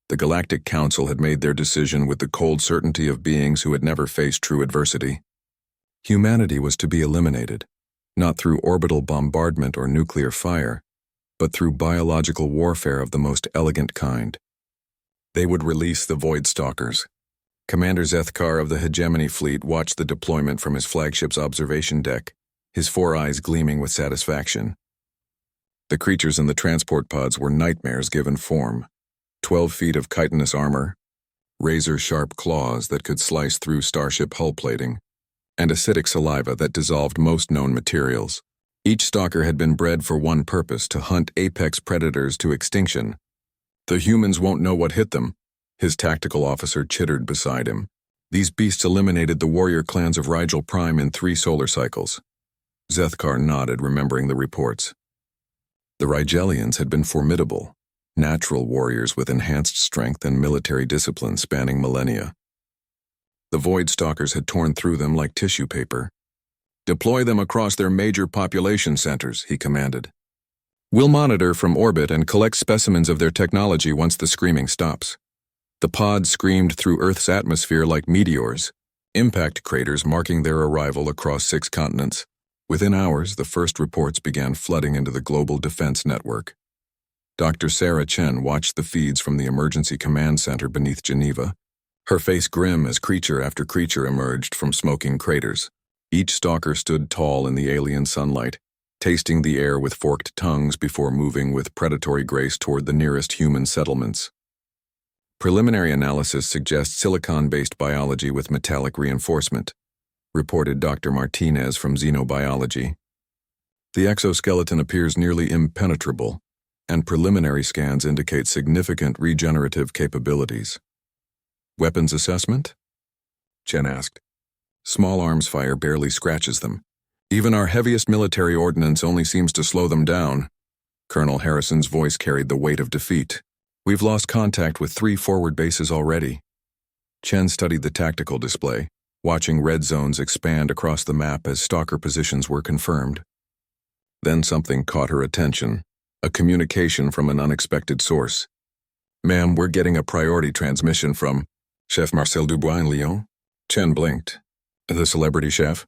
The Galactic Council had made their decision with the cold certainty of beings who had never faced true adversity. Humanity was to be eliminated, not through orbital bombardment or nuclear fire, but through biological warfare of the most elegant kind. They would release the Void Stalkers. Commander Zethkar of the Hegemony Fleet watched the deployment from his flagship's observation deck, his 4 eyes gleaming with satisfaction. The creatures in the transport pods were nightmares given form. 12 feet of chitinous armor, razor-sharp claws that could slice through starship hull plating, and acidic saliva that dissolved most known materials. Each stalker had been bred for one purpose: to hunt apex predators to extinction. "The humans won't know what hit them," his tactical officer chittered beside him. "These beasts eliminated the warrior clans of Rigel Prime in 3 solar cycles." Zethkar nodded, remembering the reports. The Rigelians had been formidable, natural warriors with enhanced strength and military discipline spanning millennia. The Void Stalkers had torn through them like tissue paper. "Deploy them across their major population centers," he commanded. "We'll monitor from orbit and collect specimens of their technology once the screaming stops." The pods screamed through Earth's atmosphere like meteors, impact craters marking their arrival across 6 continents. Within hours, the first reports began flooding into the global defense network. Dr. Sarah Chen watched the feeds from the emergency command center beneath Geneva, her face grim as creature after creature emerged from smoking craters. Each stalker stood tall in the alien sunlight, tasting the air with forked tongues before moving with predatory grace toward the nearest human settlements. "Preliminary analysis suggests silicon-based biology with metallic reinforcement," reported Dr. Martinez from Xenobiology. "The exoskeleton appears nearly impenetrable, and preliminary scans indicate significant regenerative capabilities." "Weapons assessment?" Chen asked. "Small arms fire barely scratches them. Even our heaviest military ordnance only seems to slow them down." Colonel Harrison's voice carried the weight of defeat. "We've lost contact with 3 forward bases already." Chen studied the tactical display, watching red zones expand across the map as stalker positions were confirmed. Then something caught her attention, a communication from an unexpected source. "Ma'am, we're getting a priority transmission from Chef Marcel Dubois in Lyon." Chen blinked. "The celebrity chef?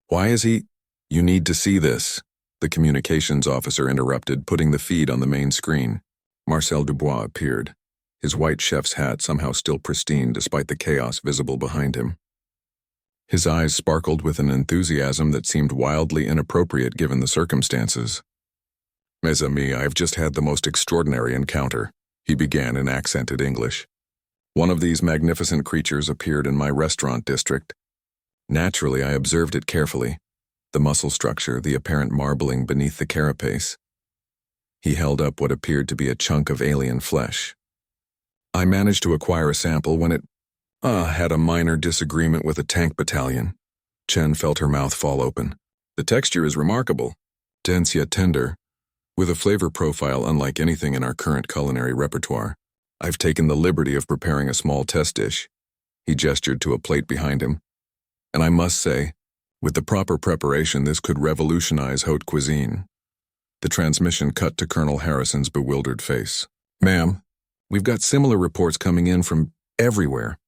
Why is he—" "You need to see this," the communications officer interrupted, putting the feed on the main screen. Marcel Dubois appeared, his white chef's hat somehow still pristine despite the chaos visible behind him. His eyes sparkled with an enthusiasm that seemed wildly inappropriate given the circumstances. "Mes amis, I've just had the most extraordinary encounter," he began in accented English. "One of these magnificent creatures appeared in my restaurant district. Naturally, I observed it carefully, the muscle structure, the apparent marbling beneath the carapace." He held up what appeared to be a chunk of alien flesh. "I managed to acquire a sample when it had a minor disagreement with a tank battalion." Chen felt her mouth fall open. "The texture is remarkable, dense yet tender, with a flavor profile unlike anything in our current culinary repertoire. I've taken the liberty of preparing a small test dish." He gestured to a plate behind him. "And I must say, with the proper preparation, this could revolutionize haute cuisine." The transmission cut to Colonel Harrison's bewildered face. "Ma'am, we've got similar reports coming in from everywhere.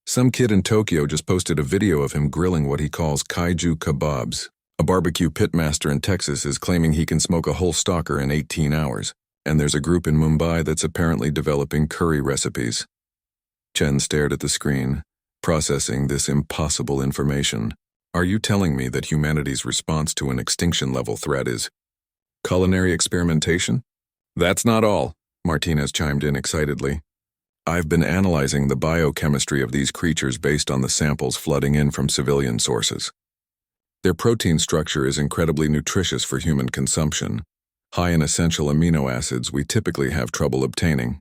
Some kid in Tokyo just posted a video of him grilling what he calls kaiju kebabs. A barbecue pitmaster in Texas is claiming he can smoke a whole stalker in 18 hours, and there's a group in Mumbai that's apparently developing curry recipes." Chen stared at the screen, processing this impossible information. "Are you telling me that humanity's response to an extinction-level threat is culinary experimentation?" "That's not all," Martinez chimed in excitedly. "I've been analyzing the biochemistry of these creatures based on the samples flooding in from civilian sources. Their protein structure is incredibly nutritious for human consumption, high in essential amino acids we typically have trouble obtaining.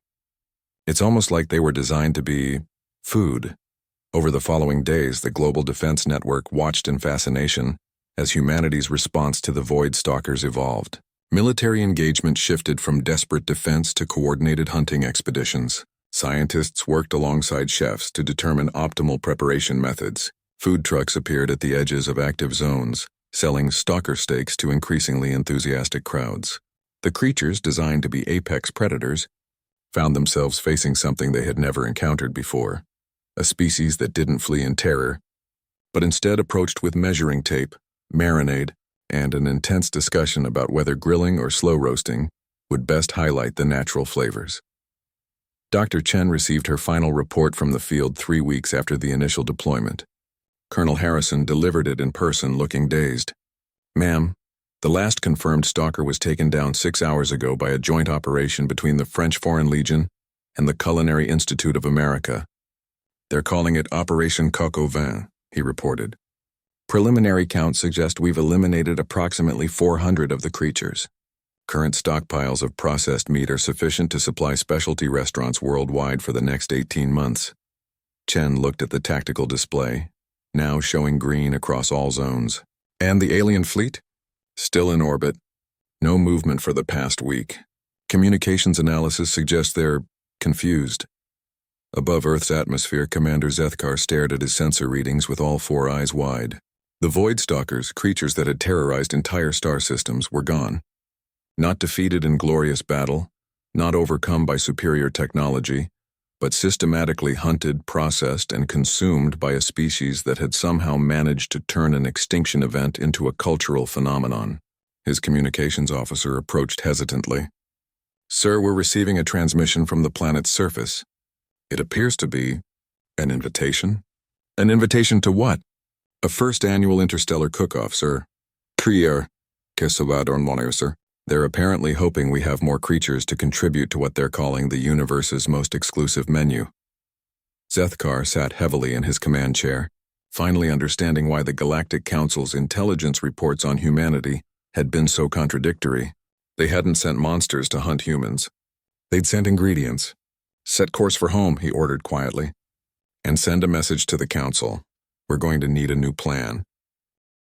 It's almost like they were designed to be food." Over the following days, the Global Defense Network watched in fascination as humanity's response to the Void Stalkers evolved. Military engagement shifted from desperate defense to coordinated hunting expeditions. Scientists worked alongside chefs to determine optimal preparation methods. Food trucks appeared at the edges of active zones, selling stalker steaks to increasingly enthusiastic crowds. The creatures, designed to be apex predators, found themselves facing something they had never encountered before, a species that didn't flee in terror, but instead approached with measuring tape, marinade, and an intense discussion about whether grilling or slow roasting would best highlight the natural flavors. Dr. Chen received her final report from the field 3 weeks after the initial deployment. Colonel Harrison delivered it in person, looking dazed. "Ma'am, the last confirmed stalker was taken down 6 hours ago by a joint operation between the French Foreign Legion and the Culinary Institute of America. They're calling it Operation Coq au Vin," he reported. "Preliminary counts suggest we've eliminated approximately 400 of the creatures. Current stockpiles of processed meat are sufficient to supply specialty restaurants worldwide for the next 18 months. Chen looked at the tactical display, now showing green across all zones. "And the alien fleet?" "Still in orbit. No movement for the past week. Communications analysis suggests they're confused." Above Earth's atmosphere, Commander Zethkar stared at his sensor readings with all 4 eyes wide. The Void Stalkers, creatures that had terrorized entire star systems, were gone. Not defeated in glorious battle, not overcome by superior technology, but systematically hunted, processed, and consumed by a species that had somehow managed to turn an extinction event into a cultural phenomenon. His communications officer approached hesitantly. "Sir, we're receiving a transmission from the planet's surface. It appears to be an invitation." "An invitation to what?" "A first annual interstellar cook-off, sir." "Crier, que ça va dans mon sir." "They're apparently hoping we have more creatures to contribute to what they're calling the universe's most exclusive menu." Zethkar sat heavily in his command chair, finally understanding why the Galactic Council's intelligence reports on humanity had been so contradictory. They hadn't sent monsters to hunt humans. They'd sent ingredients. "Set course for home," he ordered quietly. "And send a message to the Council. We're going to need a new plan.